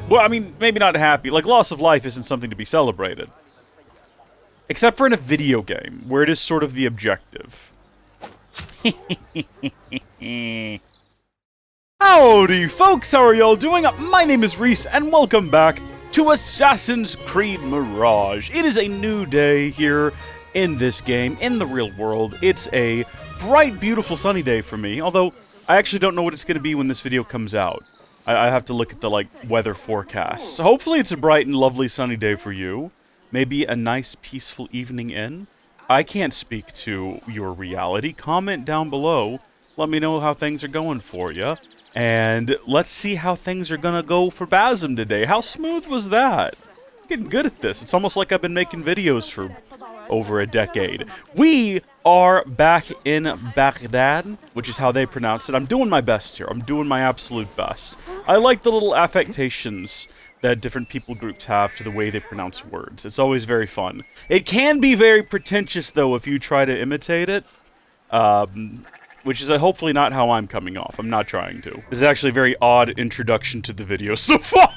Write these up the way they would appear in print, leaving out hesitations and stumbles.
Well, I mean, maybe not happy. Like, loss of life isn't something to be celebrated. Except for in a video game, where it is sort of the objective. Howdy, folks! How are y'all doing? My name is Rees, and welcome back to Assassin's Creed Mirage. It is a new day here in this game, in the real world. It's a bright, beautiful, sunny day for me, although I actually don't know what it's going to be when this video comes out. I have to look at the, weather forecast. So hopefully it's a bright and lovely sunny day for you. Maybe a nice, peaceful evening in. I can't speak to your reality. Comment down below. Let me know how things are going for you. And let's see how things are gonna go for Basim today. How smooth was that? I'm getting good at this. It's almost like I've been making videos for over a decade. We are back in Baghdad, which is how they pronounce it. I'm doing my best here. I'm doing my absolute best. I like the little affectations that different people groups have to the way they pronounce words. It's always very fun. It can be very pretentious, though, if you try to imitate it. Which is hopefully not how I'm coming off. I'm not trying to. This is actually a very odd introduction to the video so far.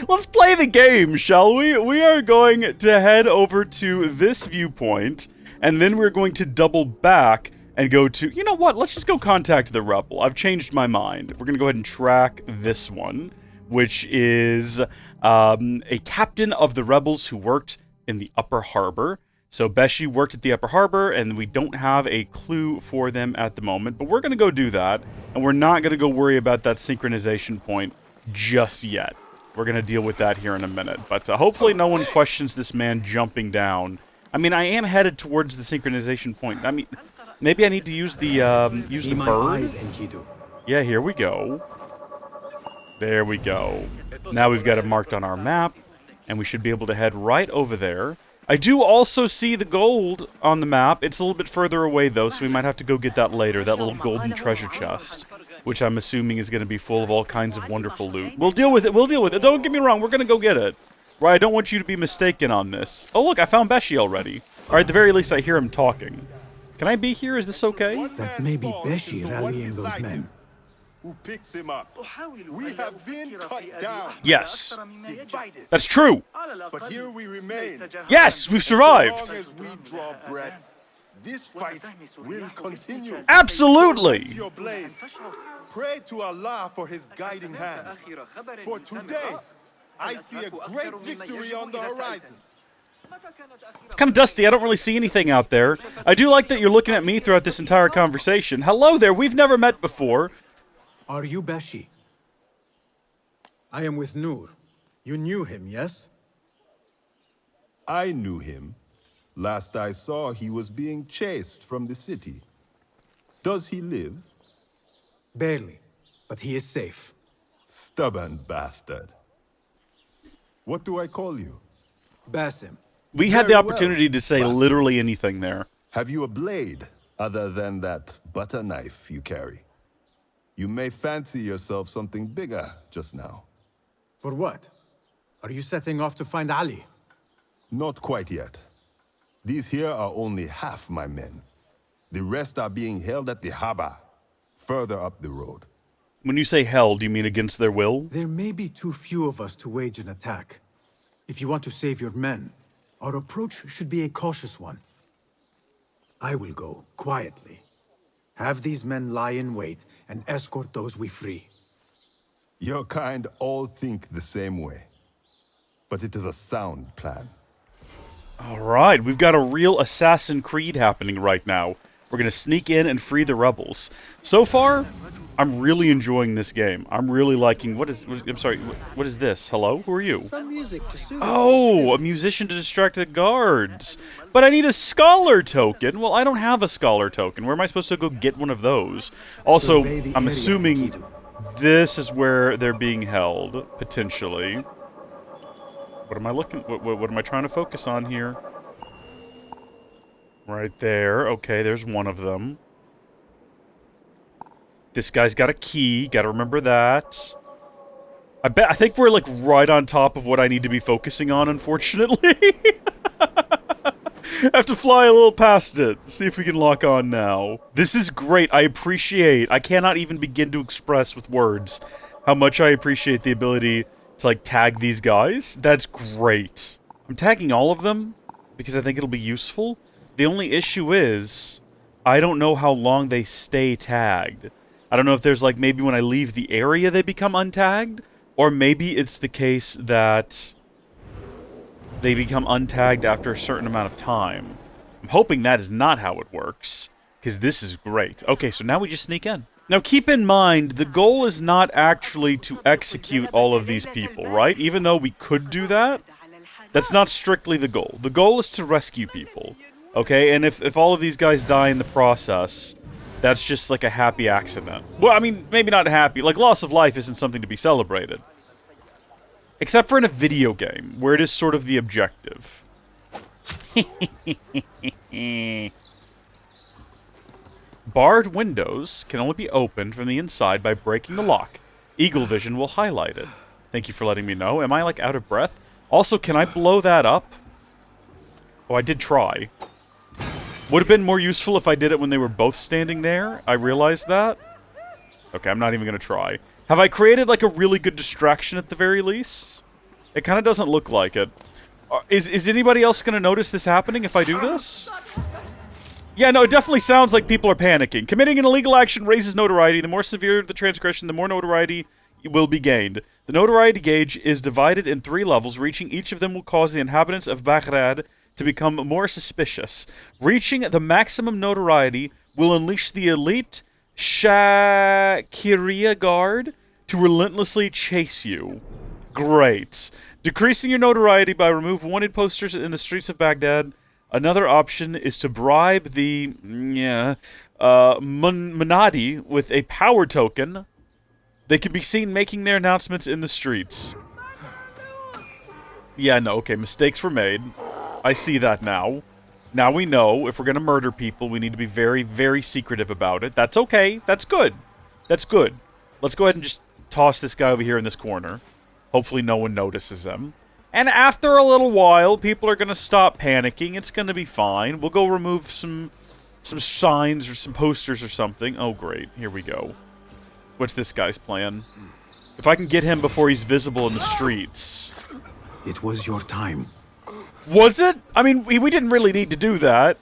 Let's play the game, shall we? We are going to head over to this viewpoint, and then we're going to double back and go to... You know what? Let's just go contact the rebel. I've changed my mind. We're going to go ahead and track this one, which is a captain of the rebels who worked in the Upper Harbor. So Beshi worked at the Upper Harbor, and we don't have a clue for them at the moment, but we're going to go do that, and we're not going to go worry about that synchronization point just yet. We're going to deal with that here in a minute, but hopefully no one questions this man jumping down. I mean, I am headed towards the synchronization point. I mean, maybe I need to use the bird? Yeah, here we go. There we go. Now we've got it marked on our map, and we should be able to head right over there. I do also see the gold on the map. It's a little bit further away, though, so we might have to go get that later, that little golden treasure chest, which I'm assuming is going to be full of all kinds of wonderful loot. We'll deal with it, we'll deal with it. Don't get me wrong, we're going to go get it. Right, I don't want you to be mistaken on this. Oh, look, I found Beshi already. Or at the very least, I hear him talking. Can I be here? Is this okay? That may be Beshi rallying those men. Who picks him up? We have been cut down. Yes. That's true. But here we remain. Yes, we've survived. As long as we draw breath, this fight will continue. Absolutely. Your blade. Pray to Allah for his guiding hand. For today, I see a great victory on the horizon. It's kind of dusty. I don't really see anything out there. I do like that you're looking at me throughout this entire conversation. Hello there. We've never met before. Are you Beshi? I am with Nur. You knew him, yes? I knew him. Last I saw, he was being chased from the city. Does he live? Barely, but he is safe. Stubborn bastard. What do I call you? Basim. We had the Very opportunity well, to say Basim. literally anything there. Have you a blade other than that butter knife you carry? You may fancy yourself something bigger just now. For what? Are you setting off to find Ali? Not quite yet. These here are only half my men. The rest are being held at the harbor, further up the road. When you say hell, do you mean against their will? There may be too few of us to wage an attack. If you want to save your men, our approach should be a cautious one. I will go quietly. Have these men lie in wait and escort those we free. Your kind all think the same way. But it is a sound plan. Alright, we've got a real Assassin's Creed happening right now. We're gonna sneak in and free the rebels. So far, I'm really enjoying this game. I'm really liking... I'm sorry, what is this? Hello? Who are you? Oh, a musician to distract the guards. But I need a scholar token. Well, I don't have a scholar token. Where am I supposed to go get one of those? Also, I'm assuming this is where they're being held, potentially. What am I looking... What am I trying to focus on here? Right there. Okay, there's one of them. This guy's got a key. Gotta remember that. I think we're, like, right on top of what I need to be focusing on, unfortunately. I have to fly a little past it. See if we can lock on now. This is great. I appreciate. I cannot even begin to express with words how much I appreciate the ability to, like, tag these guys. That's great. I'm tagging all of them because I think it'll be useful. The only issue is, I don't know how long they stay tagged. I don't know if there's, like, maybe when I leave the area they become untagged, or maybe it's the case that they become untagged after a certain amount of time. I'm hoping that is not how it works, because this is great. Okay, so now we just sneak in. Now keep in mind, the goal is not actually to execute all of these people, right? Even though we could do that, that's not strictly the goal. The goal is to rescue people, okay? And if all of these guys die in the process, that's just like a happy accident. Well, I mean, maybe not happy. Like, loss of life isn't something to be celebrated. Except for in a video game, where it is sort of the objective. Barred windows can only be opened from the inside by breaking the lock. Eagle vision will highlight it. Thank you for letting me know. Am I, like, out of breath? Also, can I blow that up? Oh, I did try. Would have been more useful if I did it when they were both standing there. I realized that. Okay, I'm not even going to try. Have I created, like, a really good distraction at the very least? It kind of doesn't look like it. Is anybody else going to notice this happening if I do this? Yeah, no, it definitely sounds like people are panicking. Committing an illegal action raises notoriety. The more severe the transgression, the more notoriety will be gained. The notoriety gauge is divided in 3 levels. Reaching each of them will cause the inhabitants of Baghdad to become more suspicious. Reaching the maximum notoriety will unleash the elite Shakiria Guard to relentlessly chase you. Great. Decreasing your notoriety by remove wanted posters in the streets of Baghdad. Another option is to bribe the Munadi with a power token. They can be seen making their announcements in the streets. Yeah, no, okay, mistakes were made. I see that now. Now we know if we're gonna murder people, we need to be very, very secretive about it. That's okay. That's good. That's good. Let's go ahead and just toss this guy over here in this corner. Hopefully no one notices him. And after a little while, people are gonna stop panicking. It's gonna be fine. We'll go remove some signs or some posters or something. Oh, great. Here we go. What's this guy's plan? If I can get him before he's visible in the streets. It was your time. Was it? I mean, we didn't really need to do that.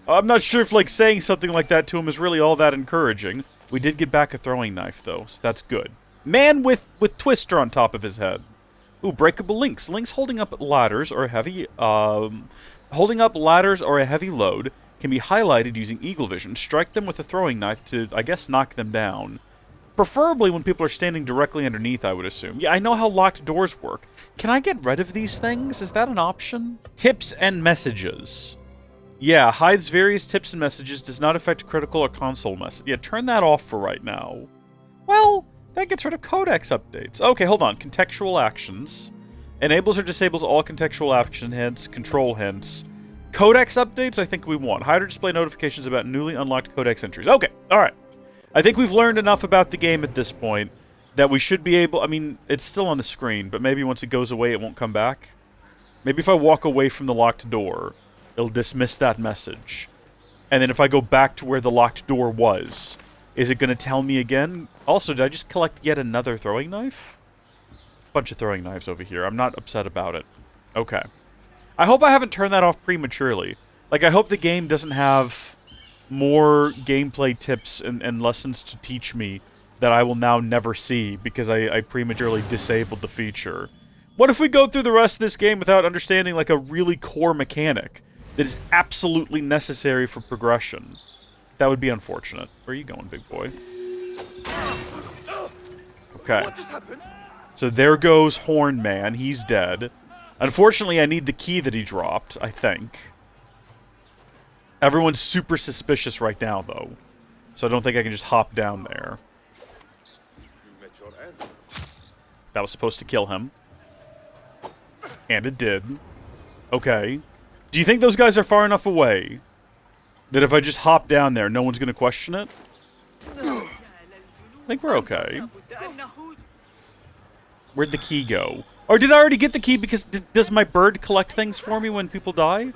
I'm not sure if, like, saying something like that to him is really all that encouraging. We did get back a throwing knife, though, so that's good. Man with Twister on top of his head. Ooh, breakable links. Links holding up ladders or a heavy load can be highlighted using eagle vision. Strike them with a throwing knife to, I guess, knock them down. Preferably when people are standing directly underneath, I would assume. Yeah, I know how locked doors work. Can I get rid of these things? Is that an option? Tips and messages. Yeah, hides various tips and messages, does not affect critical or console message. Yeah, turn that off for right now. Well, that gets rid of codex updates. Okay, hold on. Contextual actions. Enables or disables all contextual action hints, control hints. Codex updates, I think we want. Hide or display notifications about newly unlocked codex entries. Okay, alright. I think we've learned enough about the game at this point that we should be able... I mean, it's still on the screen, but maybe once it goes away, it won't come back. Maybe if I walk away from the locked door, it'll dismiss that message. And then if I go back to where the locked door was, is it going to tell me again? Also, did I just collect yet another throwing knife? Bunch of throwing knives over here. I'm not upset about it. Okay. I hope I haven't turned that off prematurely. Like, I hope the game doesn't have more gameplay tips and lessons to teach me that I will now never see because I prematurely disabled the feature. What if we go through the rest of this game without understanding, like, a really core mechanic that is absolutely necessary for progression? That would be unfortunate. Where are you going, big boy? Okay. So there goes Horn Man. He's dead. Unfortunately, I need the key that he dropped, I think. Everyone's super suspicious right now, though. So I don't think I can just hop down there. That was supposed to kill him. And it did. Okay. Do you think those guys are far enough away that if I just hop down there, no one's going to question it? I think we're okay. Where'd the key go? Or did I already get the key because does my bird collect things for me when people die?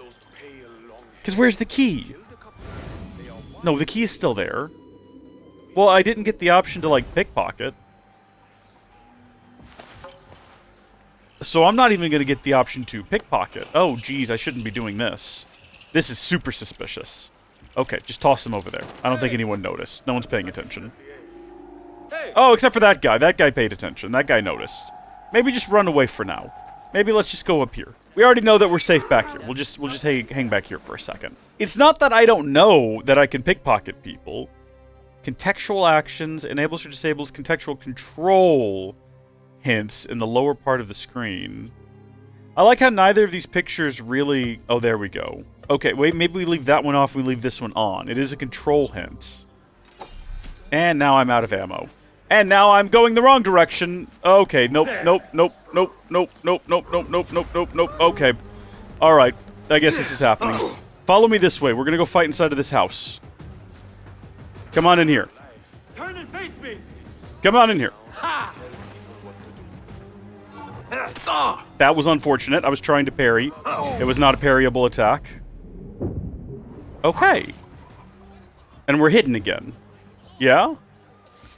Because where's the key? No, the key is still there. Well, I didn't get the option to, like, pickpocket. So I'm not even going to get the option to pickpocket. Oh, geez, I shouldn't be doing this. This is super suspicious. Okay, just toss him over there. I don't think anyone noticed. No one's paying attention. Oh, except for that guy. That guy paid attention. That guy noticed. Maybe just run away for now. Maybe let's just go up here. We already know that we're safe back here. We'll just hang back here for a second. It's not that I don't know that I can pickpocket people. Contextual actions enables or disables contextual control hints in the lower part of the screen. I like how neither of these pictures really... Oh, there we go. Okay, wait, maybe we leave that one off and we leave this one on. It is a control hint. And now I'm out of ammo. And now I'm going the wrong direction. Okay, nope, nope, nope, nope, nope, nope, nope, nope, nope, nope, nope, nope. Okay. Alright, I guess this is happening. Follow me this way. We're gonna go fight inside of this house. Come on in here. Turn and face me. Come on in here. That was unfortunate. I was trying to parry. It was not a parryable attack. Okay. And we're hidden again. Yeah?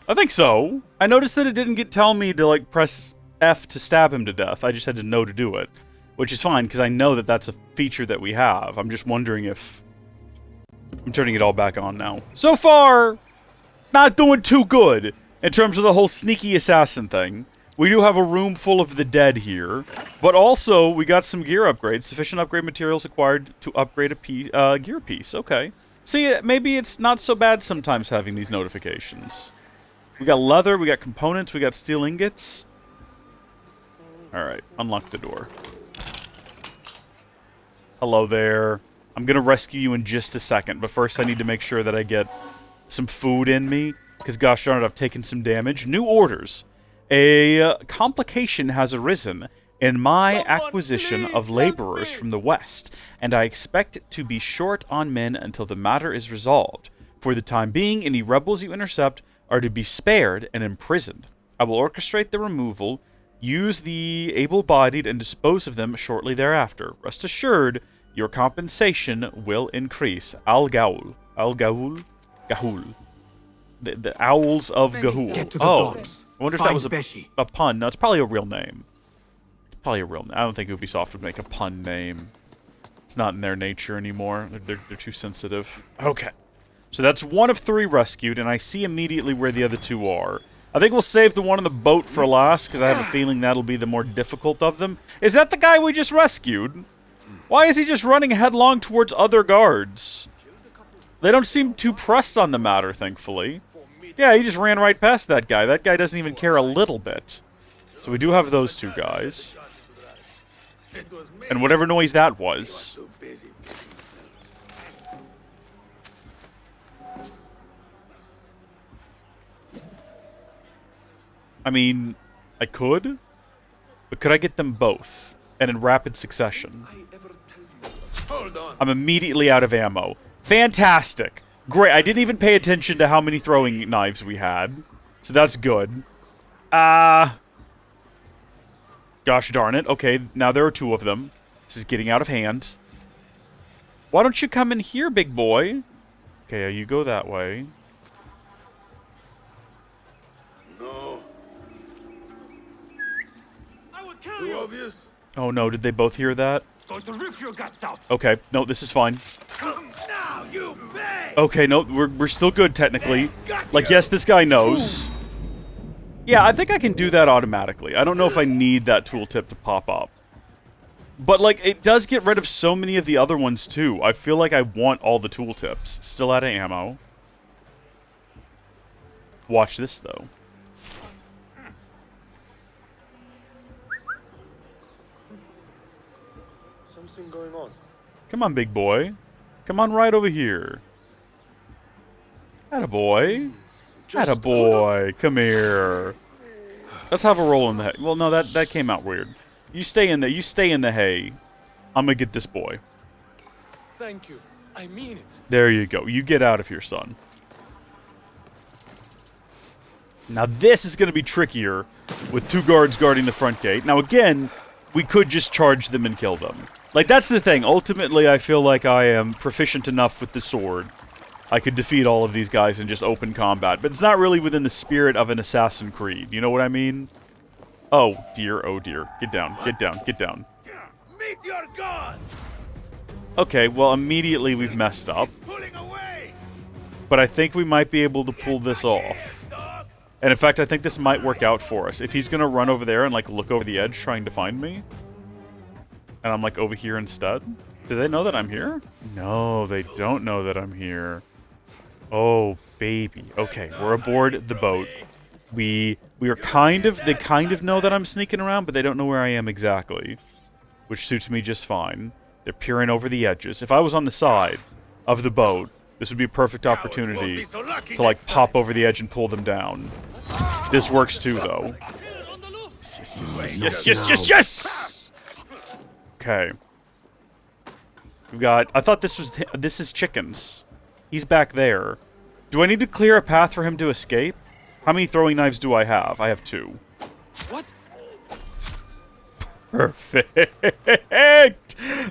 I think so. I noticed that it didn't tell me to, like, press F to stab him to death. I just had to know to do it. Which is fine, because I know that that's a feature that we have. I'm just wondering if... I'm turning it all back on now. So far, not doing too good in terms of the whole sneaky assassin thing. We do have a room full of the dead here, but also we got some gear upgrades. Sufficient upgrade materials acquired to upgrade a gear piece. Okay. See, maybe it's not so bad sometimes having these notifications. We got leather, we got components, we got steel ingots. Alright, unlock the door. Hello there. I'm gonna rescue you in just a second, but first I need to make sure that I get some food in me, because gosh darn it, I've taken some damage. New orders. A complication has arisen in my acquisition of laborers from the west, and I expect to be short on men until the matter is resolved. For the time being, any rebels you intercept are to be spared and imprisoned. I will orchestrate the removal, use the able-bodied, and dispose of them shortly thereafter. Rest assured, your compensation will increase. Al-Gaul. Al-Gaul? Gahul. The Owls of Gahul. Get to the Oh. docks. I wonder if that was a pun. No, it's probably a real name. It's probably a real name. I don't think Ubisoft would make a pun name. It's not in their nature anymore. They're too sensitive. Okay. So that's one of 3 rescued, and I see immediately where the other 2 are. I think we'll save the one on the boat for last, because I have a feeling that'll be the more difficult of them. Is that the guy we just rescued? Why is he just running headlong towards other guards? They don't seem too pressed on the matter, thankfully. Yeah, he just ran right past that guy. That guy doesn't even care a little bit. So we do have those 2 guys. And whatever noise that was. I mean, I could. But could I get them both? And in rapid succession? I'm immediately out of ammo. Fantastic. Great. I didn't even pay attention to how many throwing knives we had. So that's good. Gosh darn it. Okay, now there are 2 of them. This is getting out of hand. Why don't you come in here, big boy? Okay, you go that way. No. I will kill you. Obvious. Oh no, did they both hear that? Going to rip your guts out. Okay, no, this is fine. Now you beg. Okay, no, we're still good technically. Like, yes, this guy knows. Yeah, I think I can do that automatically. I don't know if I need that tooltip to pop up. But, like, it does get rid of so many of the other ones, too. I feel like I want all the tooltips. Still out of ammo. Watch this, though. Something going on. Come on, big boy. Come on right over here. Attaboy. Attaboy. Come here. Let's have a roll in the hay. Well, no, that came out weird. You stay in there. You stay in the hay. I'm gonna get this boy. Thank you. I mean it. There you go. You get out of here, son. Now this is gonna be trickier with 2 guards guarding the front gate. Now again, we could just charge them and kill them. Like, that's the thing. Ultimately, I feel like I am proficient enough with the sword. I could defeat all of these guys in just open combat. But it's not really within the spirit of an Assassin's Creed. You know what I mean? Oh dear, oh dear. Get down, get down, get down. Meet your god! Okay, well, immediately we've messed up. Pulling away! But I think we might be able to pull this off. And in fact, I think this might work out for us. If he's gonna run over there and, like, look over the edge trying to find me, and I'm, like, over here instead, do they know that I'm here? No, they don't know that I'm here. Oh, baby. Okay, we're aboard the boat. We are they kind of know that I'm sneaking around, but they don't know where I am exactly. Which suits me just fine. They're peering over the edges. If I was on the side of the boat, this would be a perfect opportunity to, like, pop over the edge and pull them down. This works too, though. Yes! Okay. We've got... I thought this is chickens. He's back there. Do I need to clear a path for him to escape? How many throwing knives do I have? I have 2. What? Perfect!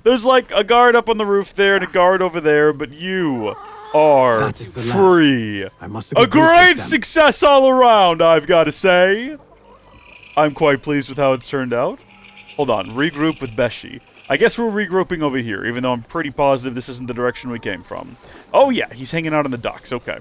There's, like, a guard up on the roof there and a guard over there, but you are free. A great success all around, I've got to say. I'm quite pleased with how it's turned out. Hold on, regroup with Beshi. I guess we're regrouping over here, even though I'm pretty positive this isn't the direction we came from. Oh yeah, he's hanging out on the docks, okay.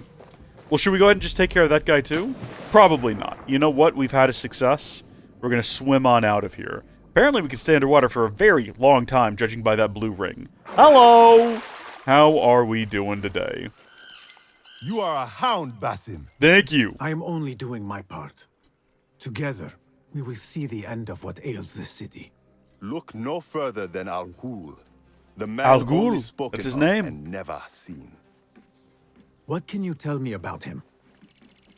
Well, should we go ahead and just take care of that guy too? Probably not. You know what? We've had a success. We're gonna swim on out of here. Apparently we can stay underwater for a very long time, judging by that blue ring. Hello! How are we doing today? You are a hound, Basim. Thank you. I am only doing my part. Together, we will see the end of what ails this city. Look no further than Al Ghul, the man Al Ghul? only spoken That's his of name. and never seen. What can you tell me about him?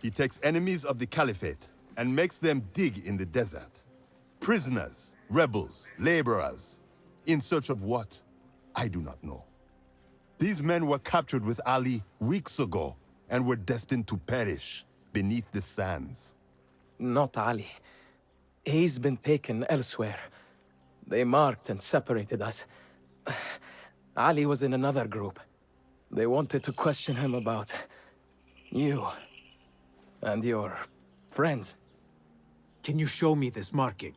He takes enemies of the Caliphate and makes them dig in the desert. Prisoners, rebels, laborers. In search of what? I do not know. These men were captured with Ali weeks ago and were destined to perish beneath the sands. Not Ali. He's been taken elsewhere. They marked and separated us. Ali was in another group. They wanted to question him about you and your friends. Can you show me this marking?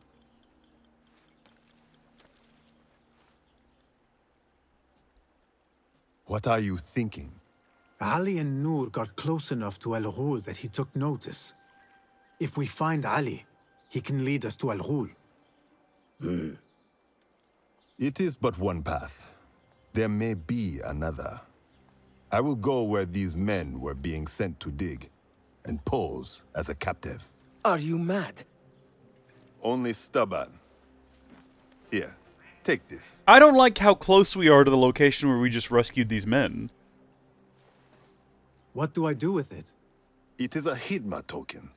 What are you thinking? Ali and Noor got close enough to Al Ghul that he took notice. If we find Ali, he can lead us to Al Ghul. It is but one path. There may be another. I will go where these men were being sent to dig, and pose as a captive. Are you mad? Only stubborn. Here, take this. I don't like how close we are to the location where we just rescued these men. What do I do with it? It is a Hidma token.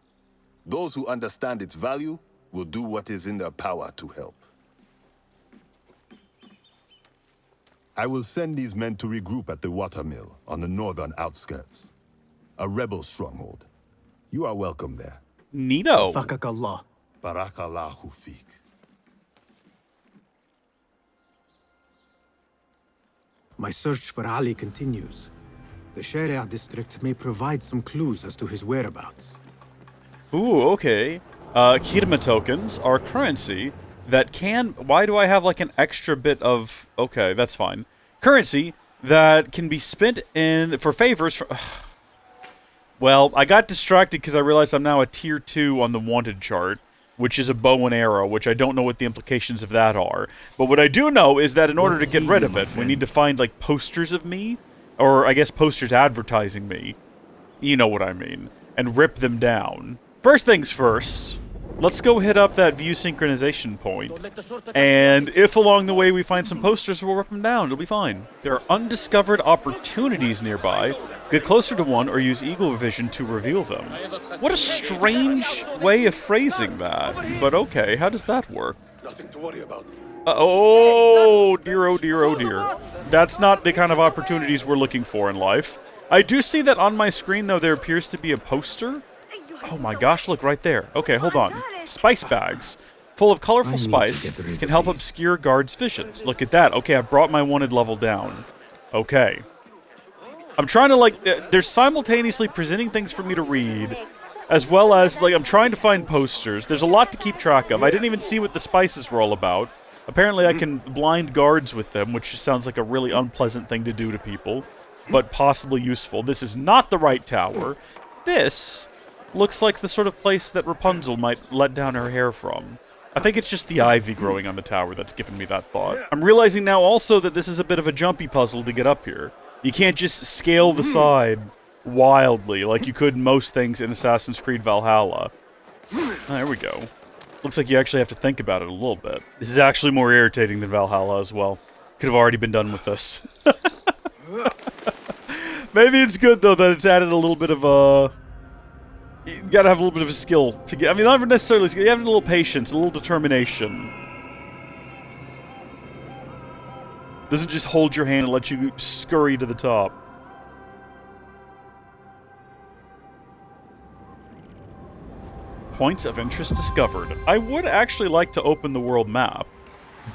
Those who understand its value will do what is in their power to help. I will send these men to regroup at the watermill on the northern outskirts. A rebel stronghold. You are welcome there. Neato. Fakakallah. Barakallahu feek. My search for Ali continues. The Sharia district may provide some clues as to his whereabouts. Ooh, okay. Kirma tokens are currency that can... Why do I have, like, an extra bit of... Okay, that's fine. Currency that can be spent for favors for... Well, I got distracted because I realized I'm now a tier 2 on the wanted chart, which is a bow and arrow, which I don't know what the implications of that are. But what I do know is that in order to get rid of it, we need to find, like, posters of me, or I guess posters advertising me. You know what I mean. And rip them down. First things first, let's go hit up that view synchronization point. And if along the way we find some posters, we'll rip them down. It'll be fine. There are undiscovered opportunities nearby. Get closer to one or use eagle vision to reveal them. What a strange way of phrasing that. But okay, how does that work? Nothing to worry about. Oh dear, oh dear, oh dear. That's not the kind of opportunities we're looking for in life. I do see that on my screen, though, there appears to be a poster. Oh my gosh, look, right there. Okay, hold on. Spice bags. Full of colorful spice can help obscure guards' visions. Look at that. Okay, I've brought my wanted level down. Okay. I'm trying to, like, they're simultaneously presenting things for me to read, as well as, like, I'm trying to find posters. There's a lot to keep track of. I didn't even see what the spices were all about. Apparently I can blind guards with them, which sounds like a really unpleasant thing to do to people, but possibly useful. This is not the right tower. This looks like the sort of place that Rapunzel might let down her hair from. I think it's just the ivy growing on the tower that's given me that thought. I'm realizing now also that this is a bit of a jumpy puzzle to get up here. You can't just scale the side wildly like you could in most things in Assassin's Creed Valhalla. Oh, there we go. Looks like you actually have to think about it a little bit. This is actually more irritating than Valhalla as well. Could have already been done with this. Maybe it's good, though, that it's added a little bit of a... You gotta have a little bit of a skill to get... I mean, not necessarily skill, you have a little patience, a little determination. Doesn't just hold your hand and let you scurry to the top. Points of interest discovered. I would actually like to open the world map,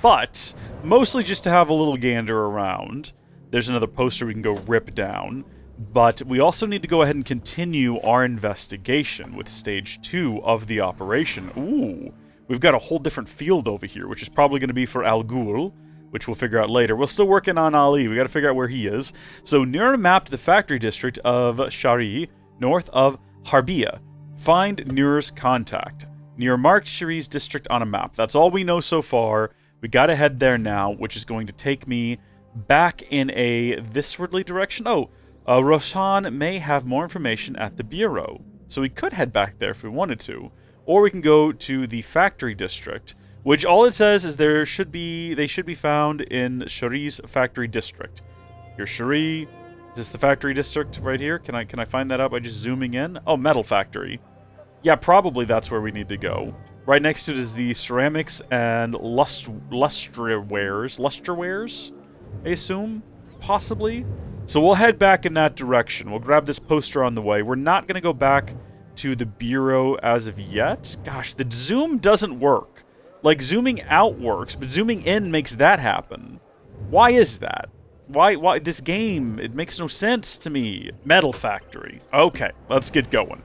but mostly just to have a little gander around. There's another poster we can go rip down, but we also need to go ahead and continue our investigation with stage 2 of the operation. Ooh, we've got a whole different field over here, which is probably going to be for Al Ghul, which we'll figure out later. We're still working on Ali. We got to figure out where he is. So near a map to the factory district of Shari, north of Harbiya. Find Nur's contact. Near marked Shari's district on a map. That's all we know so far. We gotta head there now, which is going to take me back in a thiswardly direction. Oh, Roshan may have more information at the Bureau. So we could head back there if we wanted to. Or we can go to the factory district, which all it says is they should be found in Shari's factory district. Here's Shari. Is this the factory district right here? Can I find that out by just zooming in? Oh, metal factory. Yeah, probably that's where we need to go. Right next to it is the ceramics and lusterwares, I assume? Possibly? So we'll head back in that direction. We'll grab this poster on the way. We're not going to go back to the Bureau as of yet. Gosh, the zoom doesn't work. Like, zooming out works, but zooming in makes that happen. Why is that? Why this game? It makes no sense to me. Metal factory. Okay, let's get going.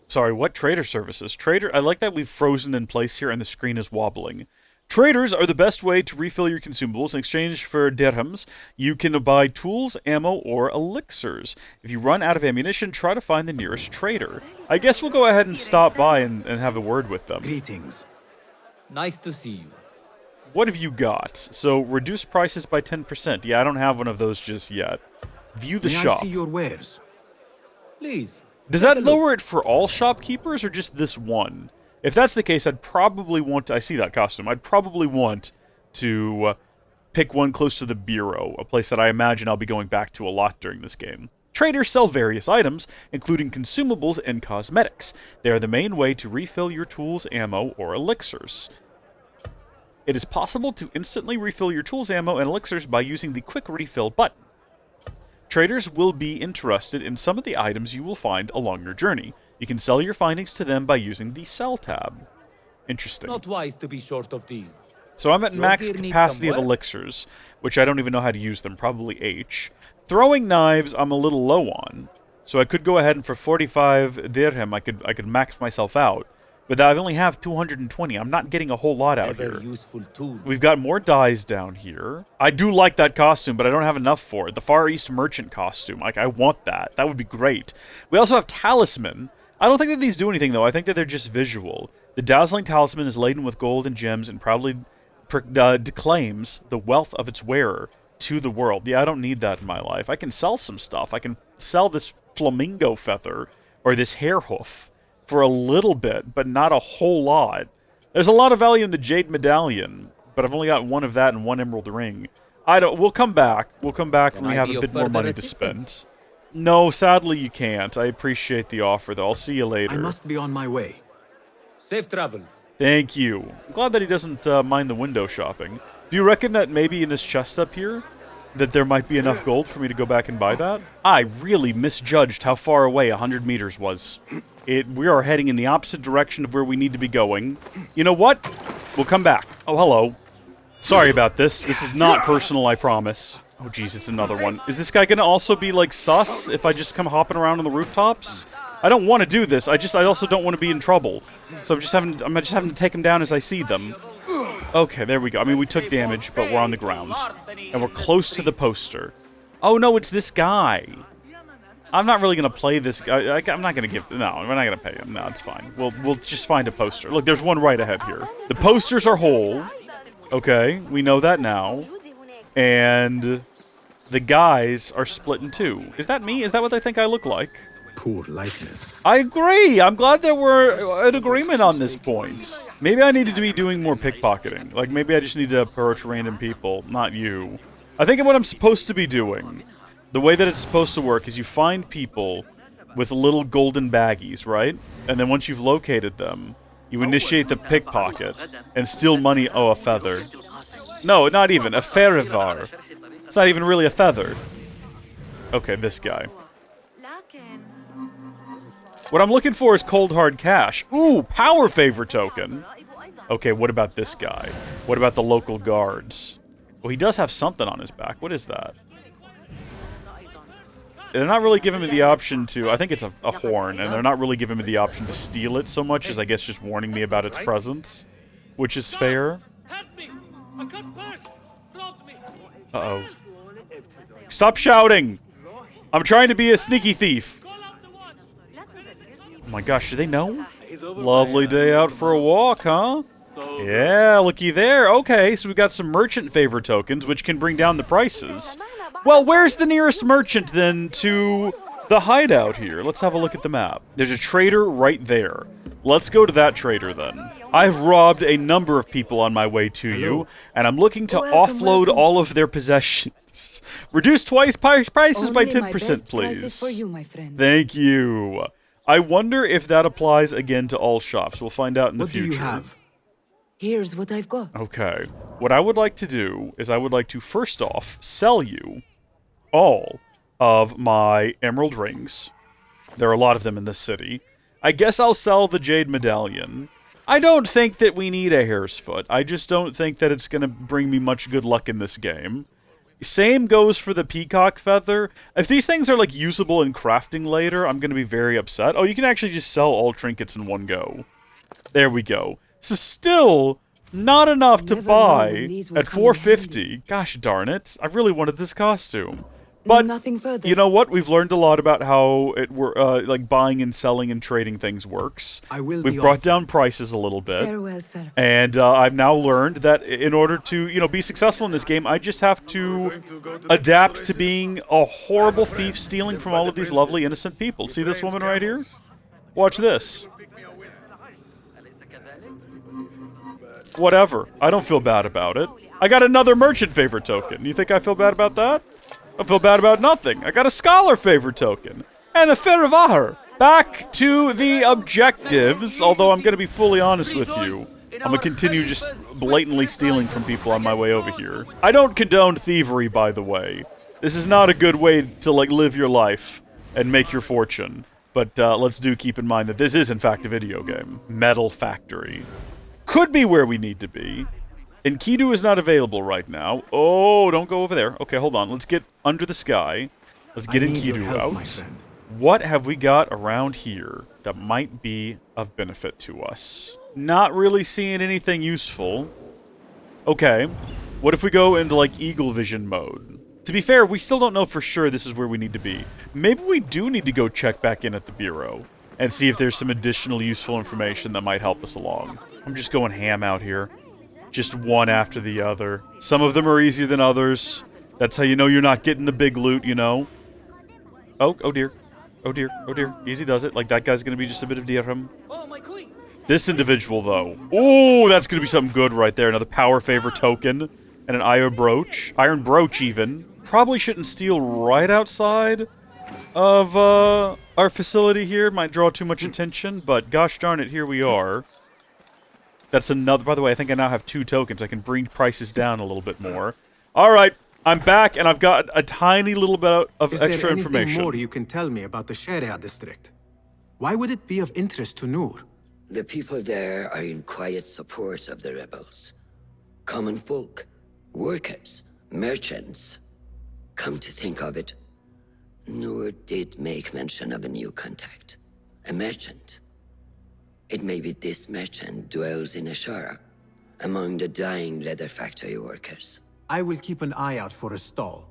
Sorry, what trader services? I like that we've frozen in place here and the screen is wobbling. Traders are the best way to refill your consumables. In exchange for dirhams, you can buy tools, ammo, or elixirs. If you run out of ammunition, try to find the nearest trader. I guess we'll go ahead and stop by and have a word with them. Greetings. Nice to see you. What have you got? So, reduce prices by 10%. Yeah, I don't have one of those just yet. View the shop. May I see your wares? Please. Does that lower it for all shopkeepers or just this one? If that's the case, I'd probably want to... I see that costume. I'd probably want to pick one close to the Bureau, a place that I imagine I'll be going back to a lot during this game. Traders sell various items, including consumables and cosmetics. They are the main way to refill your tools, ammo, or elixirs. It is possible to instantly refill your tools, ammo, and elixirs by using the Quick Refill button. Traders will be interested in some of the items you will find along your journey. You can sell your findings to them by using the Sell tab. Interesting. Not wise to be short of these. So I'm at max gear needs capacity some of work. elixirs, which I don't even know how to use them, probably H. Throwing knives I'm a little low on, so I could go ahead and for 45 dirham I could max myself out. But I only have 220. I'm not getting a whole lot out Ever here. useful tools. We've got more dyes down here. I do like that costume, but I don't have enough for it. The Far East Merchant costume. Like, I want that. That would be great. We also have Talisman. I don't think that these do anything, though. I think that they're just visual. The dazzling talisman is laden with gold and gems and proudly declaims the wealth of its wearer to the world. Yeah, I don't need that in my life. I can sell some stuff. I can sell this flamingo feather or this hair hoof for a little bit, but not a whole lot. There's a lot of value in the Jade Medallion, but I've only got one of that and one Emerald Ring. We'll come back. We'll come back when we have a bit more money to spend. No, sadly you can't. I appreciate the offer, though. I'll see you later. I must be on my way. Safe travels. Thank you. I'm glad that he doesn't mind the window shopping. Do you reckon that maybe in this chest up here, that there might be enough gold for me to go back and buy that? I really misjudged how far away 100 meters was. We are heading in the opposite direction of where we need to be going. You know what? We'll come back. Oh, hello. Sorry about this. This is not personal, I promise. Oh, geez, it's another one. Is this guy gonna also be, like, sus if I just come hopping around on the rooftops? I don't want to do this. I also don't want to be in trouble. So I'm just having to take them down as I see them. Okay, there we go. I mean, we took damage, but we're on the ground. And we're close to the poster. Oh, no, it's this guy. I'm not really gonna play this guy. I'm not gonna give... No, we're not gonna pay him. No, it's fine. We'll just find a poster. Look, there's one right ahead here. The posters are whole. Okay, we know that now. And the guys are split in two. Is that me? Is that what they think I look like? Poor likeness. I agree. I'm glad that we're in agreement on this point. Maybe I needed to be doing more pickpocketing. Like, maybe I just need to approach random people, not you. I think what I'm supposed to be doing, the way that it's supposed to work, is you find people with little golden baggies, right? And then once you've located them, you initiate the pickpocket and steal money. Oh, a feather. No, not even. A ferivar. It's not even really a feather. Okay, this guy. What I'm looking for is cold hard cash. Ooh, power favor token. Okay, what about this guy? What about the local guards? Well, he does have something on his back. What is that? They're not really giving me the option to... I think it's a horn, and they're not really giving me the option to steal it so much as, I guess, just warning me about its presence. Which is fair. Uh-oh. Stop shouting! I'm trying to be a sneaky thief. Oh my gosh, do they know? Lovely day out for a walk, huh? Yeah, looky there. Okay, so we got some merchant favor tokens, which can bring down the prices. Well, where's the nearest merchant, then, to the hideout here? Let's have a look at the map. There's a trader right there. Let's go to that trader, then. I've robbed a number of people on my way to you, and I'm looking to offload all of their possessions. Reduce twice prices by 10%, please. Thank you. I wonder if that applies again to all shops. We'll find out in the future. What do you have? Here's what I've got. Okay. What I would like to do is I would like to, first off, sell you all of my emerald rings. There are a lot of them in this city. I guess I'll sell the jade medallion. I don't think that we need a hare's foot. I just don't think that it's going to bring me much good luck in this game. Same goes for the peacock feather. If these things are, like, usable in crafting later, I'm going to be very upset. Oh, you can actually just sell all trinkets in one go. There we go. So still, not enough to buy at 450. Gosh darn it. I really wanted this costume. But, you know what? We've learned a lot about how like buying and selling and trading things works. We've brought down prices a little bit. Farewell, sir. And I've now learned that in order to, you know, be successful in this game, I just have to adapt to being a horrible thief stealing from all of these lovely innocent people. See this woman right here? Watch this. Whatever. I don't feel bad about it. I got another merchant favor token. You think I feel bad about that? I don't feel bad about nothing. I got a scholar favor token. And a Ferivahar. Back to the objectives, although I'm going to be fully honest with you. I'm going to continue just blatantly stealing from people on my way over here. I don't condone thievery, by the way. This is not a good way to, like, live your life and make your fortune. But let's keep in mind that this is, in fact, a video game. Metal Factory. Could be where we need to be. Enkidu is not available right now. Oh, don't go over there. Okay, hold on. Let's get under the sky. Let's get Enkidu out. What have we got around here that might be of benefit to us? Not really seeing anything useful. Okay. What if we go into, like, Eagle Vision mode? To be fair, we still don't know for sure this is where we need to be. Maybe we do need to go check back in at the Bureau and see if there's some additional useful information that might help us along. I'm just going ham out here. Just one after the other. Some of them are easier than others. That's how you know you're not getting the big loot, you know? Oh dear. Oh dear. Oh dear. Easy does it. Like, that guy's gonna be just a bit of dirham. This individual, though. Oh, that's gonna be something good right there. Another power favor token. And an iron brooch. Iron brooch, even. Probably shouldn't steal right outside of, our facility here. Might draw too much attention, but gosh darn it, here we are. That's another... By the way, I think I now have 2 tokens. I can bring prices down a little bit more. Alright, I'm back, and I've got a tiny little bit of extra information. Is there anything more you can tell me about the Sharia district? Why would it be of interest to Noor? The people there are in quiet support of the rebels. Common folk, workers, merchants. Come to think of it, Noor did make mention of a new contact. A merchant. It may be this merchant dwells in Ashara, among the dying leather factory workers. I will keep an eye out for a stall.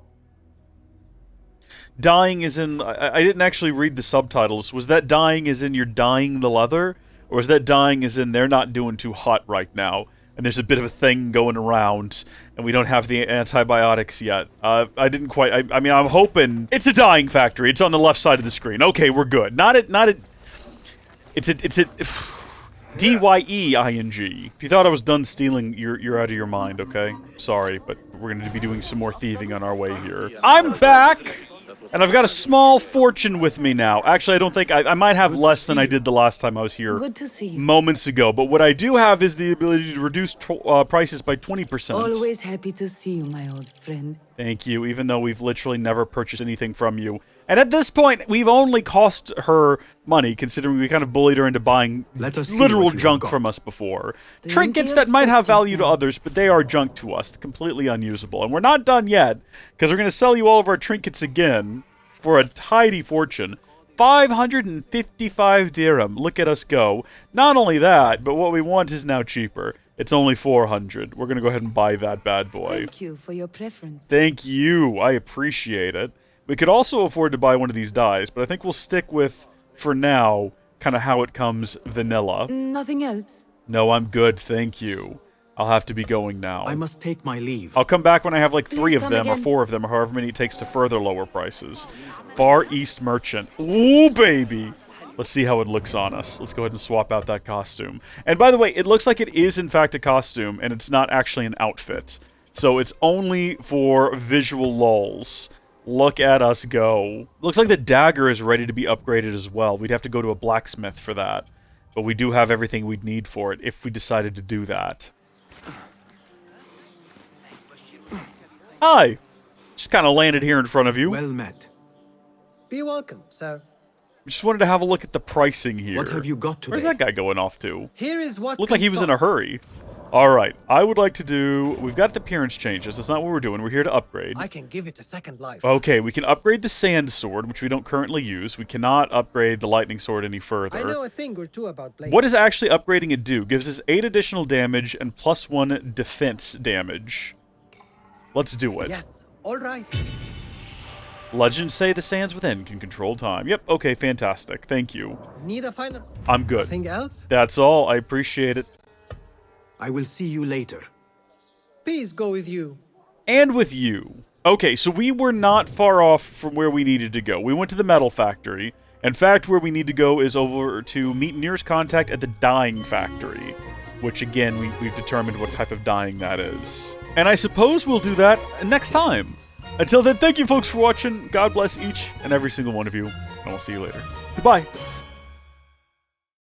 Dying is in... I didn't actually read the subtitles. Was that dying as in you're dyeing the leather? Or is that dying as in they're not doing too hot right now? And there's a bit of a thing going around, and we don't have the antibiotics yet. I didn't quite... I mean, I'm hoping... It's a dying factory. It's on the left side of the screen. Okay, we're good. Not a... It's a... D-Y-E-I-N-G. If you thought I was done stealing, you're out of your mind, okay? Sorry, but we're going to be doing some more thieving on our way here. I'm back! And I've got a small fortune with me now. Actually, I don't think... I might have less than I did the last time I was here. Good to see you. Moments ago. But what I do have is the ability to reduce prices by 20%. Always happy to see you, my old friend. Thank you, even though we've literally never purchased anything from you. And at this point, we've only cost her money, considering we kind of bullied her into buying literal junk from us before. Trinkets that might have value to others, but they are junk to us, completely unusable. And we're not done yet, because we're going to sell you all of our trinkets again for a tidy fortune. 555 dirham. Look at us go. Not only that, but what we want is now cheaper. It's only 400. We're going to go ahead and buy that bad boy. Thank you for your preference. Thank you. I appreciate it. We could also afford to buy one of these dyes, but I think we'll stick with, for now, kind of how it comes vanilla. Nothing else? No, I'm good, thank you. I'll have to be going now. I must take my leave. I'll come back when I have like 3 of come them, or again. 4 of them, or however many it takes to further lower prices. Far East Merchant. Ooh, baby! Let's see how it looks on us. Let's go ahead and swap out that costume. And by the way, it looks like it is in fact a costume, and it's not actually an outfit. So it's only for visual lulls. Look at us go. Looks like the dagger is ready to be upgraded as well. We'd have to go to a blacksmith for that. But we do have everything we'd need for it if we decided to do that. Hi! Just kind of landed here in front of you. Well met. Be welcome, sir. Just wanted to have a look at the pricing here. What have you got today? Where's that guy going off to? Here is what Looked like he was in a hurry. Alright, I would like to do... We've got the appearance changes. That's not what we're doing. We're here to upgrade. I can give it a second life. Okay, we can upgrade the sand sword, which we don't currently use. We cannot upgrade the lightning sword any further. I know a thing or two about blades. What does actually upgrading it do? Gives us 8 additional damage and +1 defense damage. Let's do it. Yes, all right. Legends say the sands within can control time. Yep, okay, fantastic. Thank you. Need a final... I'm good. Nothing else? That's all. I appreciate it. I will see you later. Peace go with you. And with you. Okay, so we were not far off from where we needed to go. We went to the metal factory. In fact, where we need to go is over to meet nearest contact at the dyeing factory. Which, again, we've determined what type of dyeing that is. And I suppose we'll do that next time. Until then, thank you folks for watching. God bless each and every single one of you. And we'll see you later. Goodbye.